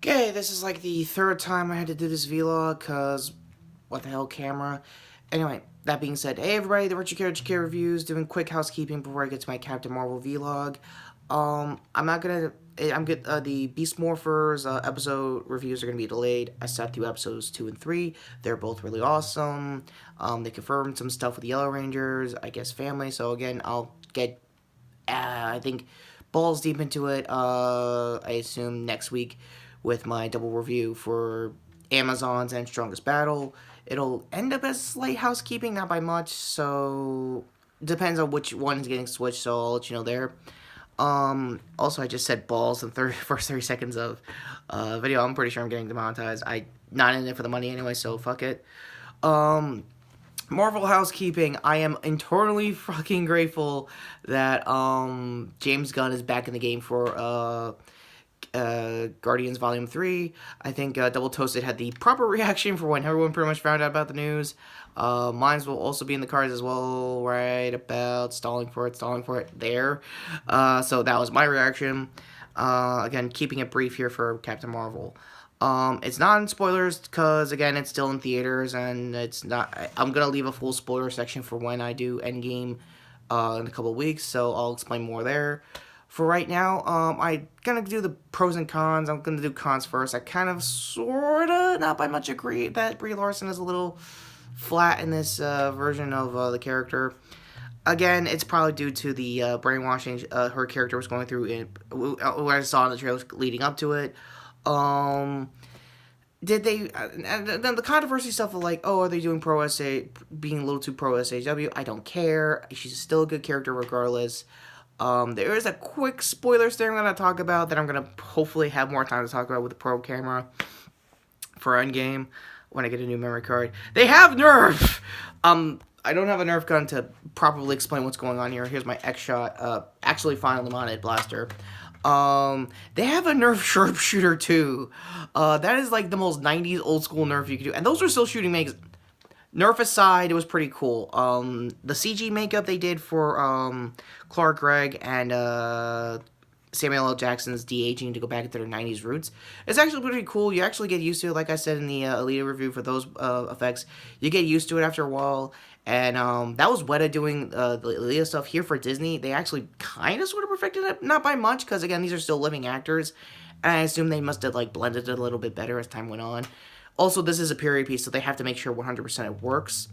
Okay, this is like the third time I had to do this vlog, cause what the hell, camera. Anyway, that being said, hey everybody, the Retrokid reviews, doing quick housekeeping before I get to my Captain Marvel vlog. I'm not gonna, I'm good, the Beast Morphers, episode reviews are gonna be delayed. I sat through episodes 2 and 3, they're both really awesome. They confirmed some stuff with the Yellow Rangers, I guess family, so again, I'll get, I think, balls deep into it, I assume next week with my double review for Amazon's and Strongest Battle. It'll end up as slight housekeeping, not by much, so depends on which one's getting switched, so I'll let you know there. Also, I just said balls in the first 30 seconds of video. I'm pretty sure I'm getting demonetized. I'm not in it for the money anyway, so fuck it. Marvel housekeeping. I am internally fucking grateful that James Gunn is back in the game for Guardians Volume 3. I think Double Toasted had the proper reaction for when everyone pretty much found out about the news. Mines will also be in the cards as well, right about stalling for it there. So that was my reaction. Again, keeping it brief here for Captain Marvel. It's not in spoilers because, again, it's still in theaters, and it's not. I'm gonna leave a full spoiler section for when I do Endgame in a couple of weeks, so I'll explain more there. For right now, I'm gonna do the pros and cons. I'm gonna do cons first. I kind of, sorta, not by much agree that Brie Larson is a little flat in this version of the character. Again, it's probably due to the brainwashing her character was going through in what I saw in the trailers leading up to it. Did they the controversy stuff of like, oh, are they doing pro SA, being a little too pro SHW? I don't care. She's still a good character regardless. There is a quick spoilers thing I'm gonna talk about that I'm gonna hopefully have more time to talk about with the pro camera for Endgame when I get a new memory card. They have Nerf. I don't have a Nerf gun to properly explain what's going on here. Here's my X shot. Actually, finally modded blaster. They have a Nerf sharpshooter too. That is like the most 90s old school Nerf you could do, and those are still shooting makes. Nerf aside, it was pretty cool. The CG makeup they did for Clark Gregg and Samuel L. Jackson's de-aging to go back into their 90s roots is actually pretty cool. You actually get used to it. Like I said in the Alita review for those effects, you get used to it after a while. And that was Weta doing the Alita stuff here for Disney. They actually kind of sort of perfected it, not by much, because again, these are still living actors. And I assume they must have like blended it a little bit better as time went on. Also, this is a period piece, so they have to make sure 100% it works.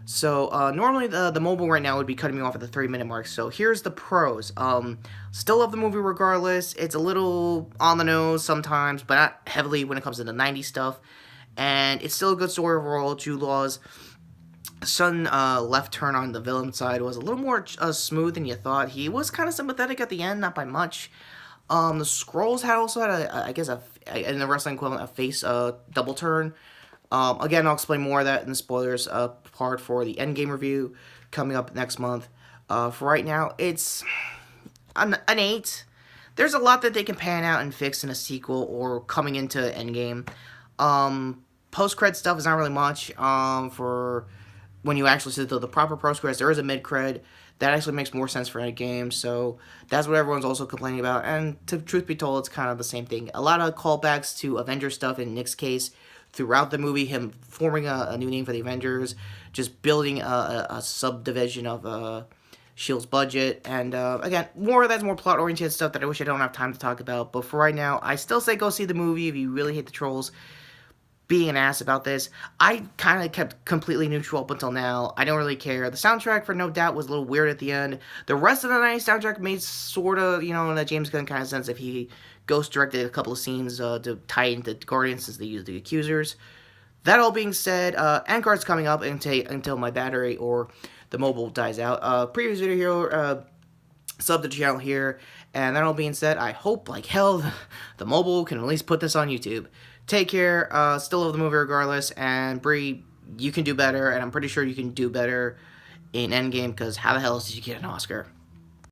So, normally the mobile right now would be cutting me off at the 3-minute mark. So, here's the pros. Still love the movie regardless. It's a little on the nose sometimes, but not heavily when it comes to the 90s stuff. And it's still a good story overall. Jude Law's sudden left turn on the villain side was a little more smooth than you thought. He was kind of sympathetic at the end, not by much. The Skrulls had also had, I guess, in the wrestling equivalent, a face double turn. Again, I'll explain more of that in the spoilers part for the Endgame review coming up next month. For right now, it's an 8. There's a lot that they can pan out and fix in a sequel or coming into Endgame. Post-cred stuff is not really much. For when you actually see the proper post-creds, there is a mid-cred. That actually makes more sense for Endgame, so that's what everyone's also complaining about. And to truth be told, it's kind of the same thing. A lot of callbacks to Avengers stuff in Nick's case throughout the movie, him forming a new name for the Avengers, just building a subdivision of S.H.I.E.L.D.'s budget, and again, more of that's more plot-oriented stuff that I wish I don't have time to talk about. But for right now, I still say go see the movie if you really hate the trolls being an ass about this. I kind of kept completely neutral up until now. I don't really care. The soundtrack, for no doubt, was a little weird at the end. The rest of the 90s soundtrack made sort of, in a James Gunn kind of sense if he ghost-directed a couple of scenes to tie into Guardians since they used the Accusers. That all being said, end card's coming up until my battery or the mobile dies out. Previous video here, sub to the channel here, and that all being said, I hope like hell the mobile can at least put this on YouTube. Take care, still love the movie regardless, and Brie, you can do better, and I'm pretty sure you can do better in Endgame, because how the hell else did you get an Oscar?